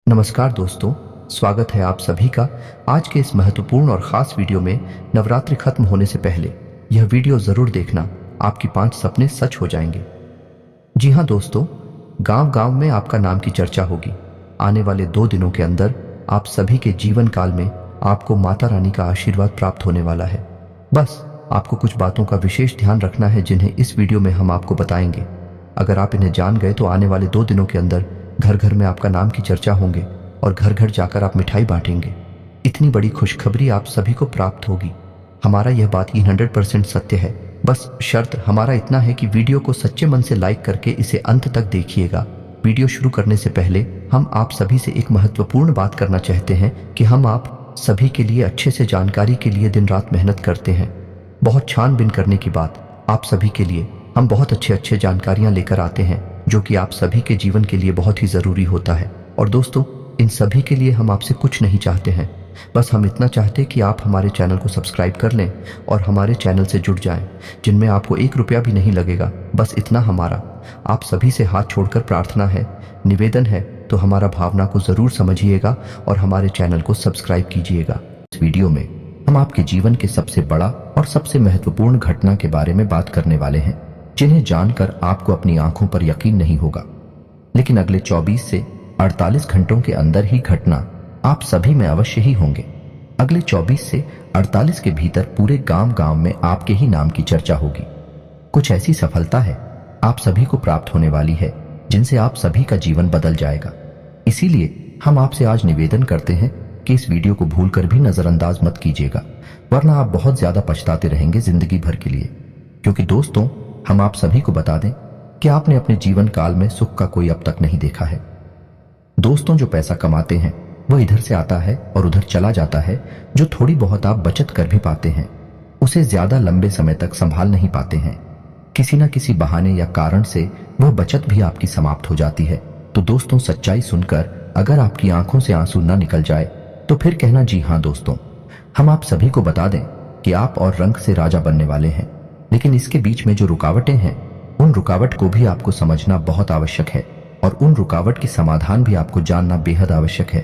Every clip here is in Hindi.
नमस्कार दोस्तों, स्वागत है आप सभी का आज के इस महत्वपूर्ण और ख़ास वीडियो में। नवरात्रि खत्म होने से पहले यह वीडियो ज़रूर देखना, आपकी 5 सपने सच हो जाएंगे। जी हाँ दोस्तों, गांव गांव में आपका नाम की चर्चा होगी। आने वाले 2 दिनों के अंदर आप सभी के जीवन काल में आपको माता रानी का आशीर्वाद प्राप्त होने वाला है। बस आपको कुछ बातों का विशेष ध्यान रखना है जिन्हें इस वीडियो में हम आपको बताएंगे। अगर आप इन्हें जान गए तो आने वाले 2 दिनों के अंदर घर घर में आपका नाम की चर्चा होंगे और घर घर जाकर आप मिठाई बांटेंगे। इतनी बड़ी खुशखबरी आप सभी को प्राप्त होगी। हमारा यह बात 100% सत्य है। बस शर्त हमारा इतना है कि वीडियो को सच्चे मन से लाइक करके इसे अंत तक देखिएगा। वीडियो शुरू करने से पहले हम आप सभी से एक महत्वपूर्ण बात करना चाहते हैं कि हम आप सभी के लिए अच्छे से जानकारी के लिए दिन रात मेहनत करते हैं। बहुत छानबीन करने के बाद आप सभी के लिए हम बहुत अच्छे जानकारियां लेकर आते हैं जो कि आप सभी के जीवन के लिए बहुत ही ज़रूरी होता है। और दोस्तों, इन सभी के लिए हम आपसे कुछ नहीं चाहते हैं, बस हम इतना चाहते कि आप हमारे चैनल को सब्सक्राइब कर लें और हमारे चैनल से जुड़ जाएं, जिनमें आपको 1 रुपया भी नहीं लगेगा। बस इतना हमारा आप सभी से हाथ छोड़कर प्रार्थना है, निवेदन है। तो हमारा भावना को ज़रूर समझिएगा और हमारे चैनल को सब्सक्राइब कीजिएगा। इस वीडियो में हम आपके जीवन के सबसे बड़ा और सबसे महत्वपूर्ण घटना के बारे में बात करने वाले हैं, जिन्हें जानकर आपको अपनी आंखों पर यकीन नहीं होगा। लेकिन अगले 24 से 48 घंटों के अंदर ही घटना आप सभी में अवश्य ही होंगे। अगले 24 से 48 के भीतर पूरे गांव गांव में आपके ही नाम की चर्चा होगी। कुछ ऐसी सफलता है आप सभी को प्राप्त होने वाली है जिनसे आप सभी का जीवन बदल जाएगा। इसीलिए हम आपसे आज निवेदन करते हैं कि इस वीडियो को भूलकर भी नजरअंदाज मत कीजिएगा, वरना आप बहुत ज्यादा पछताते रहेंगे जिंदगी भर के लिए। क्योंकि दोस्तों, हम आप सभी को बता दें कि आपने अपने जीवन काल में सुख का कोई अब तक नहीं देखा है। दोस्तों, जो पैसा कमाते हैं वो इधर से आता है और उधर चला जाता है। जो थोड़ी बहुत आप बचत कर भी पाते हैं उसे ज्यादा लंबे समय तक संभाल नहीं पाते हैं। किसी न किसी बहाने या कारण से वह बचत भी आपकी समाप्त हो जाती है। तो दोस्तों, सच्चाई सुनकर अगर आपकी आंखों से आंसू न निकल जाए तो फिर कहना जी हाँ दोस्तों, हम आप सभी को बता दें कि आप और रंग से राजा बनने वाले हैं। लेकिन इसके बीच में जो रुकावटें हैं, उन रुकावट को भी आपको समझना बहुत आवश्यक है और उन रुकावट की समाधान भी आपको जानना बेहद आवश्यक है।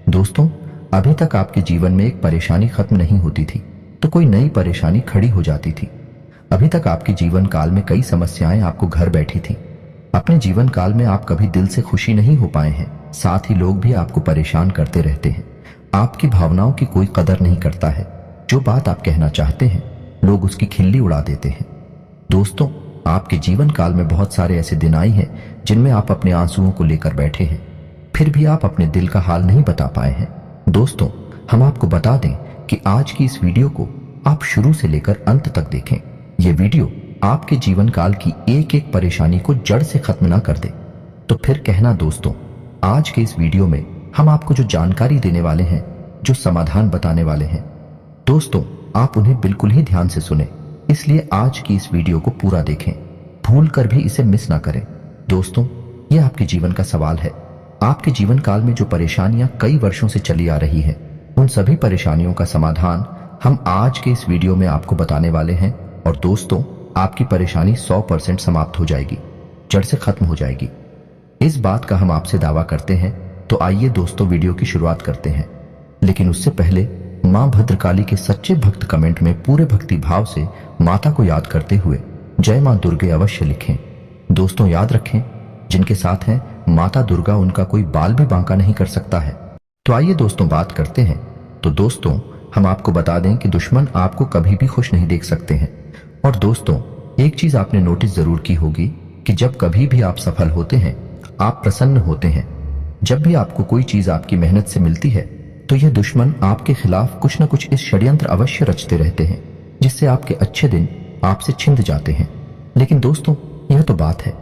दोस्तों, अभी तक आपके जीवन में एक परेशानी खत्म नहीं होती थी तो कोई नई परेशानी खड़ी हो जाती थी। अभी तक आपके जीवन काल में कई समस्याएं आपको घर बैठी थी। अपने जीवन काल में आप कभी दिल से खुशी नहीं हो पाए हैं। साथ ही लोग भी आपको परेशान करते रहते हैं। आपकी भावनाओं की कोई कदर नहीं करता है। जो बात आप कहना चाहते हैं लोग उसकी खिल्ली उड़ा देते हैं। दोस्तों, आपके जीवन काल में बहुत सारे ऐसे दिन आए हैं जिनमें आप अपने आंसुओं को लेकर बैठे हैं, फिर भी आप अपने दिल का हाल नहीं बता पाए हैं। दोस्तों, हम आपको बता दें कि आज की इस वीडियो को आप शुरू से लेकर अंत तक देखें। यह वीडियो आपके जीवन काल की एक एक परेशानी को जड़ से खत्म ना कर दे तो फिर कहना दोस्तों, आज के इस वीडियो में हम आपको जो जानकारी देने वाले हैं, जो समाधान बताने वाले हैं, दोस्तों आप उन्हें बिल्कुल ही ध्यान से सुने। इसलिए आज की इस वीडियो को पूरा देखें, भूल कर भी इसे मिस ना करें। दोस्तों, यह आपके जीवन का सवाल है। आपके जीवन काल में जो परेशानियां कई वर्षों से चली आ रही हैं, उन सभी परेशानियों का समाधान हम आज के इस वीडियो में आपको बताने वाले हैं। और दोस्तों, आपकी परेशानी 100% समाप्त हो जाएगी, जड़ से खत्म हो जाएगी। इस बात का हम आपसे दावा करते हैं। तो आइए दोस्तों, वीडियो की शुरुआत करते हैं। लेकिन उससे पहले मां भद्रकाली के सच्चे भक्त कमेंट में पूरे भक्ति भाव से माता को याद करते हुए जय मां दुर्गे अवश्य लिखें। दोस्तों, याद रखें, जिनके साथ हैं माता दुर्गा, उनका कोई बाल भी बांका नहीं कर सकता है। तो आइए दोस्तों बात करते हैं। तो दोस्तों, हम आपको बता दें कि दुश्मन आपको कभी भी खुश नहीं देख सकते हैं। और दोस्तों, एक चीज आपने नोटिस जरूर की होगी कि जब कभी भी आप सफल होते हैं, आप प्रसन्न होते हैं, जब भी आपको कोई चीज आपकी मेहनत से मिलती है, तो यह दुश्मन आपके खिलाफ कुछ न कुछ इस षड्यंत्र अवश्य रचते रहते हैं, जिससे आपके अच्छे दिन आपसे छिंद जाते हैं। लेकिन दोस्तों, यह तो बात है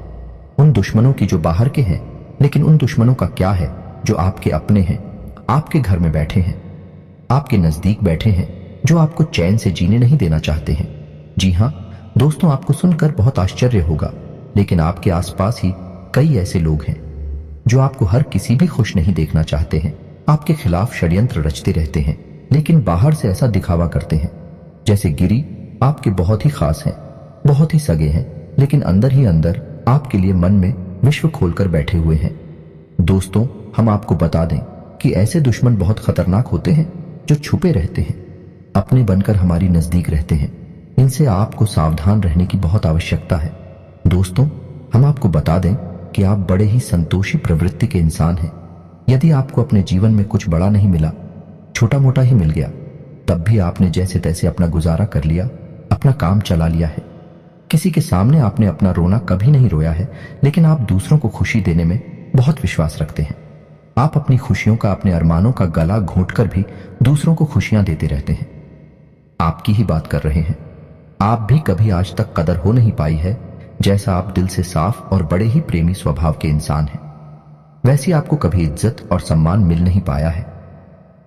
उन दुश्मनों की जो बाहर के हैं, लेकिन उन दुश्मनों का क्या है जो आपके अपने हैं, आपके घर में बैठे हैं, आपके नजदीक बैठे हैं, जो आपको चैन से जीने नहीं देना चाहते हैं। जी हाँ दोस्तों, आपको सुनकर बहुत आश्चर्य होगा, लेकिन आपके आसपास ही कई ऐसे लोग हैं जो आपको हर किसी भी खुश नहीं देखना चाहते हैं, आपके खिलाफ षड्यंत्र रचते रहते हैं, लेकिन बाहर से ऐसा दिखावा करते हैं जैसे गिरी आपके बहुत ही खास हैं, बहुत ही सगे हैं, लेकिन अंदर ही अंदर आपके लिए मन में विश्व खोलकर बैठे हुए हैं। दोस्तों, हम आपको बता दें कि ऐसे दुश्मन बहुत खतरनाक होते हैं जो छुपे रहते हैं, अपने बनकर हमारी नजदीक रहते हैं। इनसे आपको सावधान रहने की बहुत आवश्यकता है। दोस्तों, हम आपको बता दें कि आप बड़े ही संतोषी प्रवृत्ति के इंसान हैं। यदि आपको अपने जीवन में कुछ बड़ा नहीं मिला, छोटा मोटा ही मिल गया, तब भी आपने जैसे तैसे अपना गुजारा कर लिया, अपना काम चला लिया है। किसी के सामने आपने अपना रोना कभी नहीं रोया है, लेकिन आप दूसरों को खुशी देने में बहुत विश्वास रखते हैं। आप अपनी खुशियों का, अपने अरमानों का गला घोंटकर भी दूसरों को खुशियां देते रहते हैं। आपकी ही बात कर रहे हैं। आप भी कभी आज तक कदर हो नहीं पाई है, जैसा आप दिल से साफ और बड़े ही प्रेमी स्वभाव के इंसान हैं, वैसी आपको कभी इज्जत और सम्मान मिल नहीं पाया है।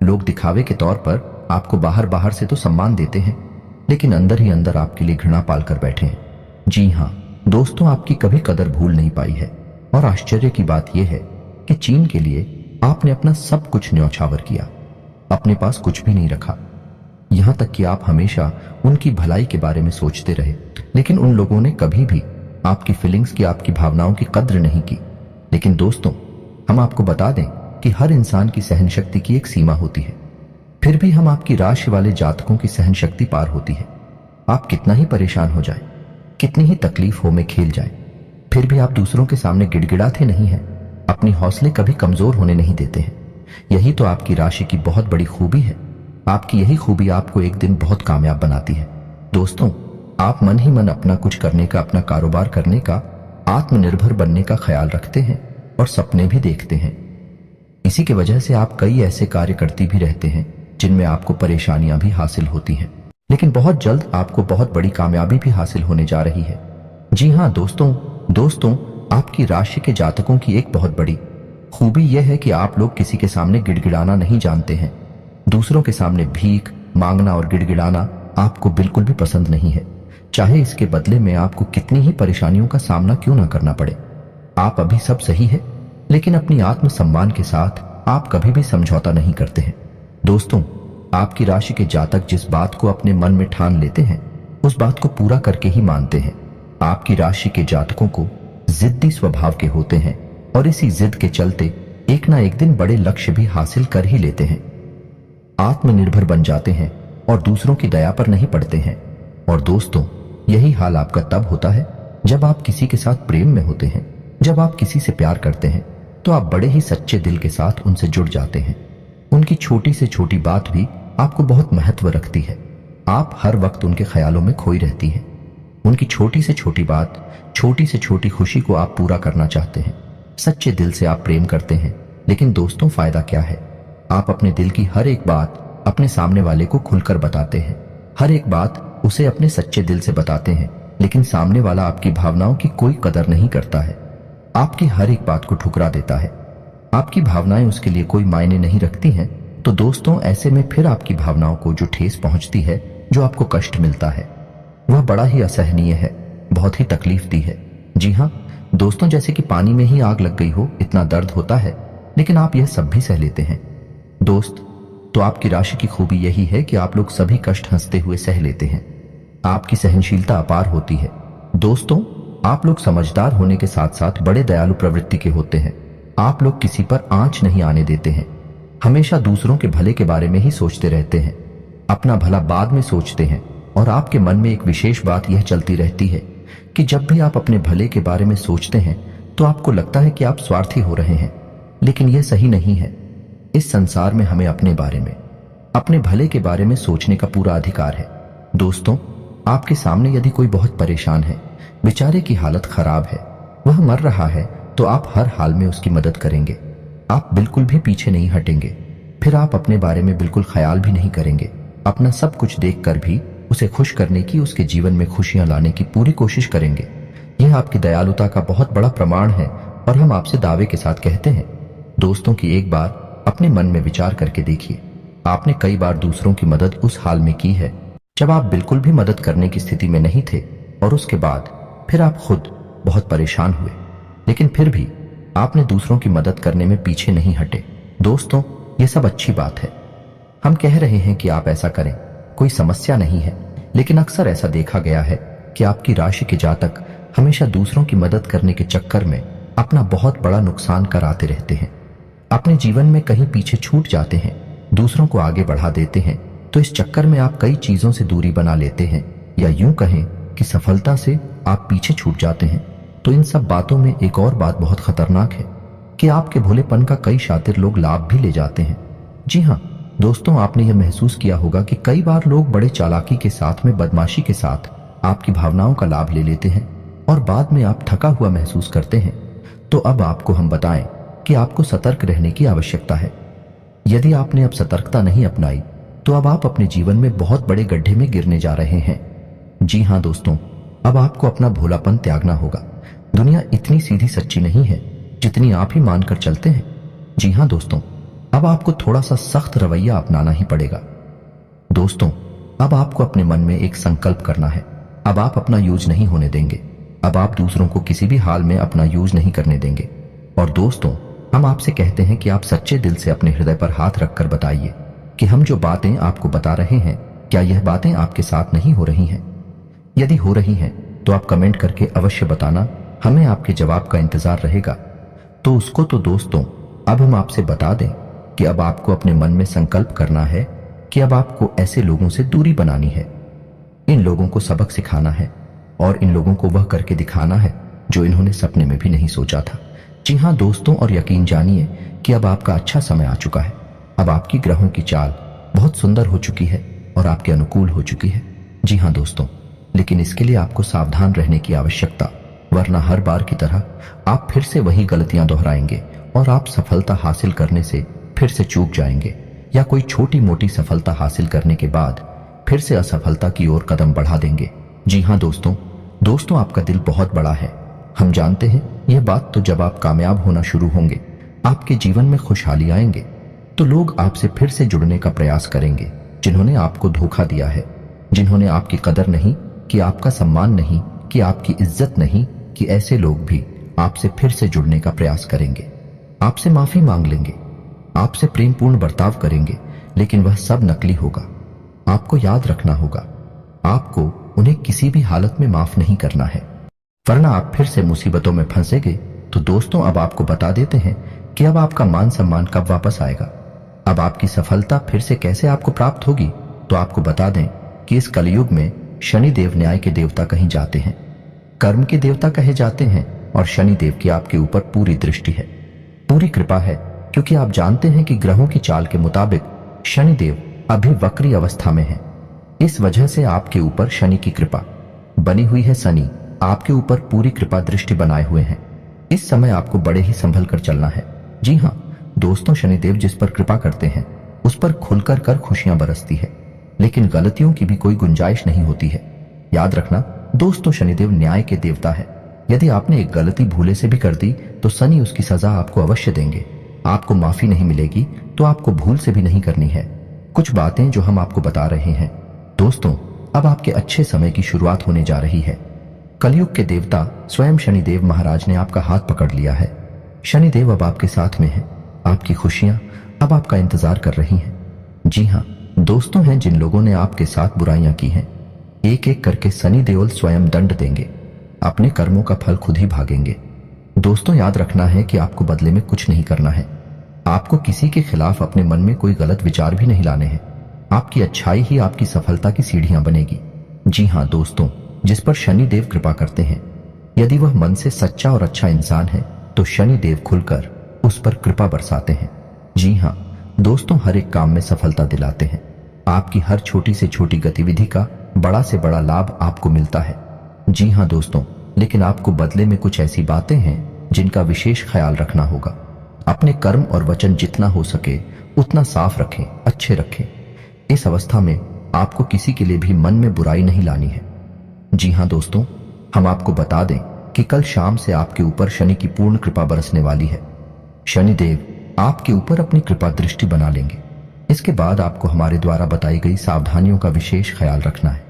लोग दिखावे के तौर पर आपको बाहर बाहर से तो सम्मान देते हैं, लेकिन अंदर ही अंदर आपके लिए घृणा पालकर बैठे हैं। जी हाँ दोस्तों, आपकी कभी कदर भूल नहीं पाई है। और आश्चर्य की बात यह है कि चीन के लिए आपने अपना सब कुछ न्यौछावर किया, अपने पास कुछ भी नहीं रखा। यहां तक कि आप हमेशा उनकी भलाई के बारे में सोचते रहे, लेकिन उन लोगों ने कभी भी आपकी फीलिंग्स की, आपकी भावनाओं की कद्र नहीं की। लेकिन दोस्तों, हम आपको बता दें कि हर इंसान की सहन शक्ति की एक सीमा होती है। फिर भी हम आपकी राशि वाले जातकों की सहन शक्ति पार होती है। आप कितना ही परेशान हो जाए, कितनी ही तकलीफों में खेल जाए, फिर भी आप दूसरों के सामने गिड़गिड़ाते नहीं हैं, अपनी हौसले कभी कमजोर होने नहीं देते हैं। यही तो आपकी राशि की बहुत बड़ी खूबी है। आपकी यही खूबी आपको एक दिन बहुत कामयाब बनाती है। दोस्तों, आप मन ही मन अपना कुछ करने का, अपना कारोबार करने का, आत्मनिर्भर बनने का ख्याल रखते हैं और सपने भी देखते हैं। इसी की वजह से आप कई ऐसे कार्य करती भी रहते हैं जिनमें आपको परेशानियां भी हासिल होती हैं, लेकिन बहुत जल्द आपको बहुत बड़ी कामयाबी भी हासिल होने जा रही है। जी हाँ दोस्तों, आपकी राशि के जातकों की एक बहुत बड़ी खूबी यह है कि आप लोग किसी के सामने गिड़गिड़ाना नहीं जानते हैं। दूसरों के सामने भीख मांगना और गिड़गिड़ाना आपको बिल्कुल भी पसंद नहीं है, चाहे इसके बदले में आपको कितनी ही परेशानियों का सामना क्यों ना करना पड़े। आप अभी सब सही है, लेकिन अपनी आत्मसम्मान के साथ आप कभी भी समझौता नहीं करते हैं। दोस्तों, आपकी राशि के जातक जिस बात को अपने मन में ठान लेते हैं, उस बात को पूरा करके ही मानते हैं। आपकी राशि के जातकों को जिद्दी स्वभाव के होते हैं और इसी जिद के चलते एक ना एक दिन बड़े लक्ष्य भी हासिल कर ही लेते हैं। आत्मनिर्भर बन जाते हैं और दूसरों की दया पर नहीं पड़ते हैं। और दोस्तों, यही हाल आपका तब होता है जब आप किसी के साथ प्रेम में होते हैं। जब आप किसी से प्यार करते हैं तो आप बड़े ही सच्चे दिल के साथ उनसे जुड़ जाते हैं। उनकी छोटी से छोटी बात भी आपको बहुत महत्व रखती है। आप हर वक्त उनके ख्यालों में खोई रहती हैं। उनकी छोटी से छोटी बात, छोटी से छोटी खुशी को आप पूरा करना चाहते हैं। सच्चे दिल से आप प्रेम करते हैं, लेकिन दोस्तों फायदा क्या है? आप अपने दिल की हर एक बात अपने सामने वाले को खुलकर बताते हैं, हर एक बात उसे अपने सच्चे दिल से बताते हैं, लेकिन सामने वाला आपकी भावनाओं की कोई कदर नहीं करता है, आपकी हर एक बात को ठुकरा देता है। आपकी भावनाएं उसके लिए कोई मायने नहीं रखती हैं। तो दोस्तों, ऐसे में फिर आपकी भावनाओं को जो ठेस पहुंचती है, जो आपको कष्ट मिलता है, वह बड़ा ही असहनीय है, बहुत ही तकलीफदेह है। जी हाँ दोस्तों, जैसे कि पानी में ही आग लग गई हो, इतना दर्द होता है, लेकिन आप यह सब भी सह लेते हैं। दोस्त, तो आपकी राशि की खूबी यही है कि आप लोग सभी कष्ट हंसते हुए सह लेते हैं। आपकी सहनशीलता अपार होती है। दोस्तों, आप लोग समझदार होने के साथ साथ बड़े दयालु प्रवृत्ति के होते हैं। आप लोग किसी पर आंच नहीं आने देते हैं, हमेशा दूसरों के भले के बारे में ही सोचते रहते हैं, अपना भला बाद में सोचते हैं। और आपके मन में एक विशेष बात यह चलती रहती है कि जब भी आप अपने भले के बारे में सोचते हैं तो आपको लगता है कि आप स्वार्थी हो रहे हैं, लेकिन यह सही नहीं है। इस संसार में हमें अपने बारे में, अपने भले के बारे में सोचने का पूरा अधिकार है। दोस्तों, आपके सामने यदि कोई बहुत परेशान है, बेचारे की हालत खराब है, वह मर रहा है, तो आप हर हाल में उसकी मदद करेंगे। आप बिल्कुल भी पीछे नहीं हटेंगे। फिर आप अपने बारे में बिल्कुल ख्याल भी नहीं करेंगे। अपना सब कुछ देखकर भी उसे खुश करने की, उसके जीवन में खुशियां लाने की पूरी कोशिश करेंगे। यह आपकी दयालुता का बहुत बड़ा प्रमाण है और हम आपसे दावे के साथ कहते हैं। दोस्तों की एक बार अपने मन में विचार करके देखिए, आपने कई बार दूसरों की मदद उस हाल में की है जब आप बिल्कुल भी मदद करने की स्थिति में नहीं थे, और उसके बाद फिर आप खुद बहुत परेशान हुए, लेकिन फिर भी आपने दूसरों की मदद करने में पीछे नहीं हटे। दोस्तों, यह सब अच्छी बात है। हम कह रहे हैं कि आप ऐसा करें, कोई समस्या नहीं है, लेकिन अक्सर ऐसा देखा गया है कि आपकी राशि के जातक हमेशा दूसरों की मदद करने के चक्कर में अपना बहुत बड़ा नुकसान कराते रहते हैं, अपने जीवन में कहीं पीछे छूट जाते हैं, दूसरों को आगे बढ़ा देते हैं, तो इस चक्कर में आप कई चीजों से दूरी बना लेते हैं, या यूं कहें कि सफलता से आप पीछे छूट जाते हैं। तो इन सब बातों में एक और बात बहुत खतरनाक है कि आपके भोलेपन का कई शातिर लोग लाभ भी ले जाते हैं। जी हाँ दोस्तों, आपने यह महसूस किया होगा कि कई बार लोग बड़े चालाकी के साथ में, बदमाशी के साथ आपकी भावनाओं का लाभ ले लेते हैं और बाद में आप थका हुआ महसूस करते हैं। तो अब आपको हम बताएं कि आपको सतर्क रहने की आवश्यकता है। यदि आपने अब सतर्कता नहीं अपनाई तो अब आप अपने जीवन में बहुत बड़े गड्ढे में गिरने जा रहे हैं। जी हाँ दोस्तों, अब आपको अपना भोलापन त्यागना होगा। दुनिया इतनी सीधी सच्ची नहीं है जितनी आप ही मानकर चलते हैं। जी हाँ दोस्तों, अब आपको थोड़ा सा सख्त रवैया अपनाना ही पड़ेगा। दोस्तों, अब आपको अपने मन में एक संकल्प करना है। अब आप अपना यूज नहीं होने देंगे। अब आप दूसरों को किसी भी हाल में अपना यूज नहीं करने देंगे। और दोस्तों, हम आपसे कहते हैं कि आप सच्चे दिल से अपने हृदय पर हाथ रखकर बताइए कि हम जो बातें आपको बता रहे हैं, क्या यह बातें आपके साथ नहीं हो रही हैं? यदि हो रही हैं तो आप कमेंट करके अवश्य बताना, हमें आपके जवाब का इंतजार रहेगा। तो उसको तो दोस्तों, अब हम आपसे बता दें कि अब आपको अपने मन में संकल्प करना है कि अब आपको ऐसे लोगों से दूरी बनानी है। इन लोगों को सबक सिखाना है और इन लोगों को वह करके दिखाना है जो इन्होंने सपने में भी नहीं सोचा था। जी हाँ दोस्तों, और यकीन जानिए कि अब आपका अच्छा समय आ चुका है। अब आपकी ग्रहों की चाल बहुत सुंदर हो चुकी है और आपके अनुकूल हो चुकी है। जी हाँ दोस्तों, लेकिन इसके लिए आपको सावधान रहने की आवश्यकता, वरना हर बार की तरह आप फिर से वही गलतियां दोहराएंगे और आप सफलता हासिल करने से फिर से चूक जाएंगे, या कोई छोटी मोटी सफलता हासिल करने के बाद फिर से असफलता की ओर कदम बढ़ा देंगे। जी हाँ दोस्तों, आपका दिल बहुत बड़ा है। हम जानते हैं यह बात। तो जब आप कामयाब होना शुरू होंगे, आपके जीवन में खुशहाली आएंगे, तो लोग आपसे फिर से जुड़ने का प्रयास करेंगे। जिन्होंने आपको धोखा दिया है, जिन्होंने आपकी कदर नहीं कि, आपका सम्मान नहीं कि, आपकी इज्जत नहीं कि, ऐसे लोग भी आपसे फिर से जुड़ने का प्रयास करेंगे, आपसे माफी मांग लेंगे, आपसे प्रेमपूर्ण बर्ताव करेंगे, लेकिन वह सब नकली होगा। आपको याद रखना होगा, आपको उन्हें किसी भी हालत में माफ नहीं करना है, वरना आप फिर से मुसीबतों में फंसेंगे। तो दोस्तों, अब आपको बता देते हैं कि अब आपका मान सम्मान कब वापस आएगा, अब आपकी सफलता फिर से कैसे आपको प्राप्त होगी। तो आपको बता दें कि इस कलयुग में शनिदेव न्याय के देवता कहीं जाते हैं, कर्म के देवता कहे जाते हैं, और शनिदेव की आपके ऊपर पूरी दृष्टि है, पूरी कृपा है, क्योंकि आप जानते हैं कि ग्रहों की चाल के मुताबिक शनिदेव अभी वक्री अवस्था में है। इस वजह से आपके ऊपर शनि की कृपा बनी हुई है। शनि आपके ऊपर पूरी कृपा दृष्टि बनाए हुए हैं। इस समय आपको बड़े ही संभल कर चलना है। जी हाँ दोस्तों, शनिदेव जिस पर कृपा करते हैं उस पर खुलकर कर खुशियां बरसती है, लेकिन गलतियों की भी कोई गुंजाइश नहीं होती है। याद रखना दोस्तों, शनिदेव न्याय के देवता है। यदि आपने एक गलती भूले से भी कर दी तो शनि उसकी सजा आपको अवश्य देंगे। आपको माफी नहीं मिलेगी तो आपको भूल से भी नहीं करनी है। कुछ बातें जो हम आपको बता रहे हैं दोस्तों, अब आपके अच्छे समय की शुरुआत होने जा रही है। कलयुग के देवता स्वयं शनिदेव महाराज ने आपका हाथ पकड़ लिया है। शनिदेव अब आपके साथ में है। आपकी खुशियां अब आपका इंतजार कर रही हैं। जी हाँ दोस्तों, हैं जिन लोगों ने आपके साथ बुराइयां की हैं, एक एक करके शनि देवल स्वयं दंड देंगे। अपने कर्मों का फल खुद ही भागेंगे। दोस्तों, याद रखना है कि आपको बदले में कुछ नहीं करना है। आपको किसी के खिलाफ अपने मन में कोई गलत विचार भी नहीं लाने हैं। आपकी अच्छाई ही आपकी सफलता की सीढ़ियां बनेगी। जी हाँ दोस्तों, जिस पर शनि देव कृपा करते हैं, यदि वह मन से सच्चा और अच्छा इंसान है तो शनि देव खुलकर उस पर कृपा बरसाते हैं। जी हाँ दोस्तों, हर एक काम में सफलता दिलाते हैं। आपकी हर छोटी से छोटी गतिविधि का बड़ा से बड़ा लाभ आपको मिलता है। जी हाँ दोस्तों, लेकिन आपको बदले में कुछ ऐसी बातें हैं जिनका विशेष ख्याल रखना होगा। अपने कर्म और वचन जितना हो सके उतना साफ रखें, अच्छे रखें। इस अवस्था में आपको किसी के लिए भी मन में बुराई नहीं लानी है। जी हाँ दोस्तों, हम आपको बता दें कि कल शाम से आपके ऊपर शनि की पूर्ण कृपा बरसने वाली है। शनिदेव आपके ऊपर अपनी कृपा दृष्टि बना लेंगे। इसके बाद आपको हमारे द्वारा बताई गई सावधानियों का विशेष ख्याल रखना है।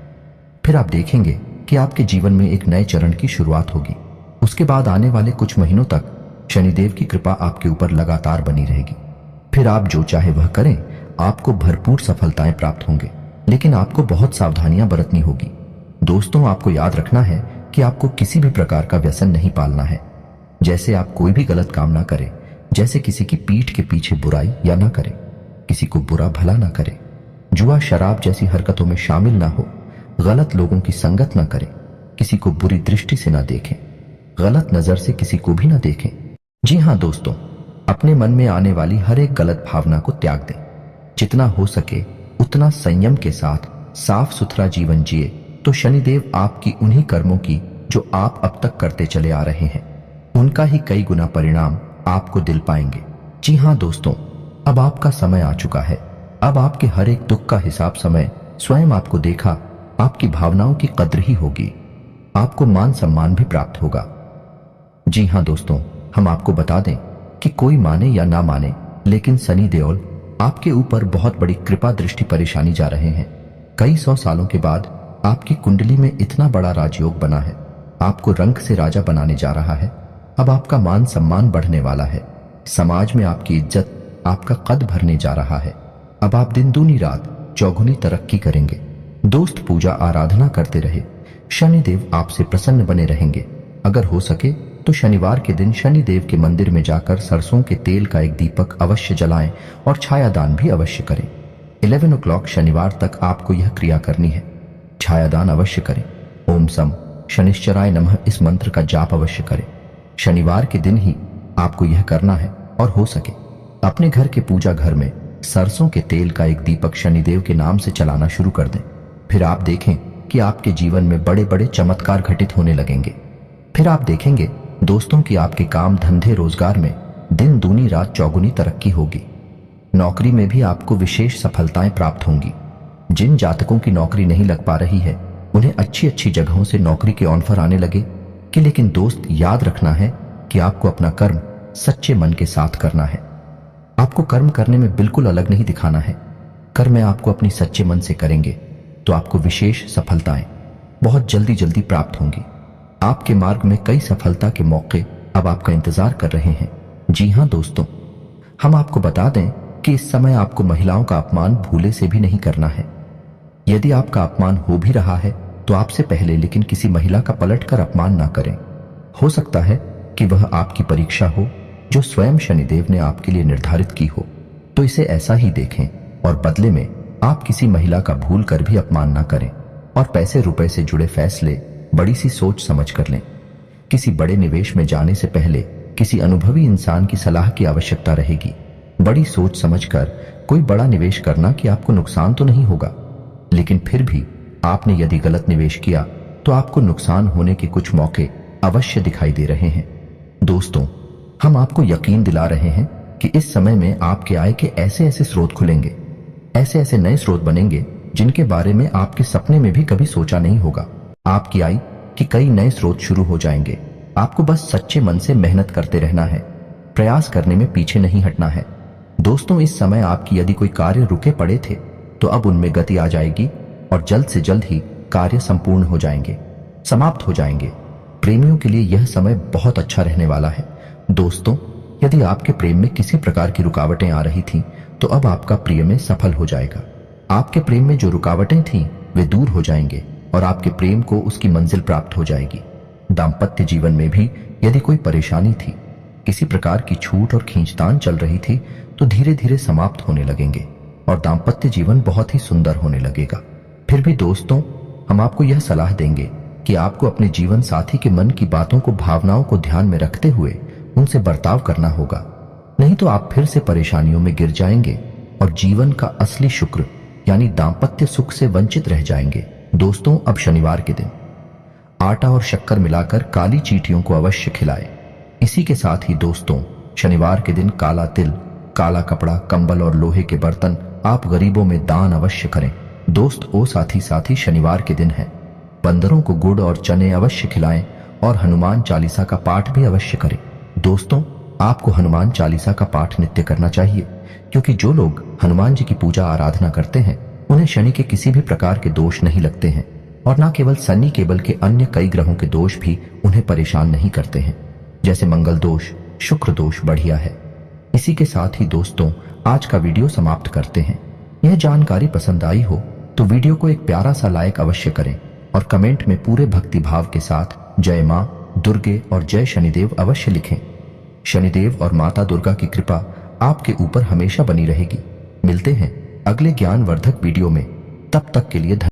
फिर आप देखेंगे कि आपके जीवन में एक नए चरण की शुरुआत होगी। उसके बाद आने वाले कुछ महीनों तक शनिदेव की कृपा आपके ऊपर लगातार बनी रहेगी। फिर आप जो चाहे वह करें, आपको भरपूर सफलताएं प्राप्त होंगे, लेकिन आपको बहुत सावधानियां बरतनी होगी। दोस्तों, आपको याद रखना है कि आपको किसी भी प्रकार का व्यसन नहीं पालना है। जैसे आप कोई भी गलत काम ना करें, जैसे किसी की पीठ के पीछे बुराई या ना करें, किसी को बुरा भला ना करें, जुआ शराब जैसी हरकतों में शामिल ना हो, गलत लोगों की संगत ना करें, किसी को बुरी दृष्टि से ना देखें, गलत नजर से किसी को भी ना देखें। जी हाँ दोस्तों, अपने मन में आने वाली हर एक गलत भावना को त्याग दें। जितना हो सके उतना संयम के साथ साफ सुथरा जीवन जिए तो शनिदेव आपकी उन्हीं कर्मों की जो आप अब तक करते चले आ रहे हैं, उनका ही कई गुना परिणाम आपको दिल पाएंगे। जी हाँ दोस्तों, अब आपका समय आ चुका है। अब आपके हर एक दुख का हिसाब समय स्वयं आपको देखा, आपकी भावनाओं की कद्र ही होगी, आपको मान सम्मान भी प्राप्त होगा। जी हाँ दोस्तों, हम आपको बता दें कि कोई माने या ना माने, लेकिन सनी देओल आपके ऊपर बहुत बड़ी कृपा दृष्टि परेशानी जा रहे हैं। कई 100 सालों के बाद आपकी कुंडली में इतना बड़ा राजयोग बना है, आपको रंग से राजा बनाने जा रहा है। अब आपका मान सम्मान बढ़ने वाला है, समाज में आपकी इज्जत, आपका कद भरने जा रहा है। अब आप दिन दूनी रात चौगुनी तरक्की करेंगे। दोस्त पूजा आराधना करते रहे, शनिदेव आपसे प्रसन्न बने रहेंगे। अगर हो सके तो शनिवार के दिन शनिदेव के मंदिर में जाकर सरसों के तेल का एक दीपक अवश्य जलाएं और छायादान भी अवश्य करें। 11 o'clock शनिवार तक आपको यह क्रिया करनी है। छायादान अवश्य करें। ओम सम शनिश्चराय नमः इस मंत्र का जाप अवश्य करें। शनिवार के दिन ही आपको यह करना है और हो सके अपने घर के पूजा घर में सरसों के तेल का एक दीपक शनिदेव के नाम से चलाना शुरू कर दें। फिर आप देखें कि आपके जीवन में बड़े बड़े चमत्कार घटित होने लगेंगे। फिर आप देखेंगे दोस्तों की आपके काम धंधे रोजगार में दिन दूनी रात चौगुनी तरक्की होगी। नौकरी में भी आपको विशेष सफलताएं प्राप्त होंगी। जिन जातकों की नौकरी नहीं लग पा रही है उन्हें अच्छी अच्छी जगहों से नौकरी के ऑफर आने लगे कि लेकिन दोस्त याद रखना है कि आपको अपना कर्म सच्चे मन के साथ करना है। आपको कर्म करने में बिल्कुल अलग नहीं दिखाना है। कर्म आपको अपनी सच्चे मन से करेंगे तो आपको विशेष सफलताएं बहुत जल्दी जल्दी प्राप्त होंगी। आपके मार्ग में कई सफलता के मौके अब आपका इंतजार कर रहे हैं। जी हाँ दोस्तों, हम आपको बता दें कि इस समय आपको महिलाओं का अपमान भूले से भी नहीं करना है। यदि आपका अपमान हो भी रहा है तो आपसे पहले लेकिन किसी महिला का पलटकर अपमान ना करें। हो सकता है कि वह आपकी परीक्षा हो जो स्वयं शनिदेव ने आपके लिए निर्धारित की हो, तो इसे ऐसा ही देखें और बदले में आप किसी महिला का भूल कर भी अपमान ना करें। और पैसे रुपए से जुड़े फैसले बड़ी सी सोच समझ कर लें। किसी बड़े निवेश में जाने से पहले किसी अनुभवी इंसान की सलाह की आवश्यकता रहेगी। बड़ी सोच समझकर कोई बड़ा निवेश करना कि आपको नुकसान तो नहीं होगा, लेकिन फिर भी आपने यदि गलत निवेश किया तो आपको नुकसान होने के कुछ मौके अवश्य दिखाई दे रहे हैं। दोस्तों, हम आपको यकीन दिला रहे हैं कि इस समय में आपके आय के ऐसे ऐसे स्रोत खुलेंगे, ऐसे ऐसे नए स्रोत बनेंगे जिनके बारे में आपके सपने में भी कभी सोचा नहीं होगा। आपकी आय के कई नए स्रोत शुरू हो जाएंगे। आपको बस सच्चे मन से मेहनत करते रहना है, प्रयास करने में पीछे नहीं हटना है। दोस्तों, इस समय आपकी यदि कोई कार्य रुके पड़े थे तो अब उनमें गति आ जाएगी और जल्द से जल्द ही कार्य संपूर्ण हो जाएंगे, समाप्त हो जाएंगे। प्रेमियों के लिए यह समय बहुत अच्छा रहने वाला है। दोस्तों, यदि आपके प्रेम में किसी प्रकार की रुकावटें आ रही थीं तो अब आपका प्रेम में सफल हो जाएगा। आपके प्रेम में जो रुकावटें थीं वे दूर हो जाएंगे और आपके प्रेम को उसकी मंजिल प्राप्त हो जाएगी। दाम्पत्य जीवन में भी यदि कोई परेशानी थी, किसी प्रकार की छूट और खींचतान चल रही थी, तो धीरे धीरे समाप्त होने लगेंगे और दाम्पत्य जीवन बहुत ही सुंदर होने लगेगा। फिर भी दोस्तों, हम आपको यह सलाह देंगे कि आपको अपने जीवन साथी के मन की बातों को, भावनाओं को ध्यान में रखते हुए उनसे बर्ताव करना होगा, नहीं तो आप फिर से परेशानियों में गिर जाएंगे और जीवन का असली शुक्र यानी दाम्पत्य सुख से वंचित रह जाएंगे। दोस्तों, अब शनिवार के दिन आटा और शक्कर मिलाकर काली चींटियों को अवश्य खिलाएं। इसी के साथ ही दोस्तों, शनिवार के दिन काला तिल, काला कपड़ा, कंबल और लोहे के बर्तन आप गरीबों में दान अवश्य करें। दोस्त ओ साथी शनिवार के दिन है, बंदरों को गुड़ और चने अवश्य खिलाएं और हनुमान चालीसा का पाठ भी अवश्य करें। दोस्तों, आपको हनुमान चालीसा का पाठ नित्य करना चाहिए, क्योंकि जो लोग हनुमान जी की पूजा आराधना करते हैं उन्हें शनि के किसी भी प्रकार के दोष नहीं लगते हैं, और न केवल शनि केवल के अन्य कई ग्रहों के दोष भी उन्हें परेशान नहीं करते हैं, जैसे मंगल दोष, शुक्र दोष बढ़िया है। इसी के साथ ही दोस्तों, आज का वीडियो समाप्त करते हैं। यह जानकारी पसंद आई हो तो वीडियो को एक प्यारा सा लाइक अवश्य करें और कमेंट में पूरे भक्ति भाव के साथ जय मां, दुर्गे और जय शनिदेव अवश्य लिखें। शनिदेव और माता दुर्गा की कृपा आपके ऊपर हमेशा बनी रहेगी। मिलते हैं अगले ज्ञानवर्धक वीडियो में, तब तक के लिए धन्यवाद।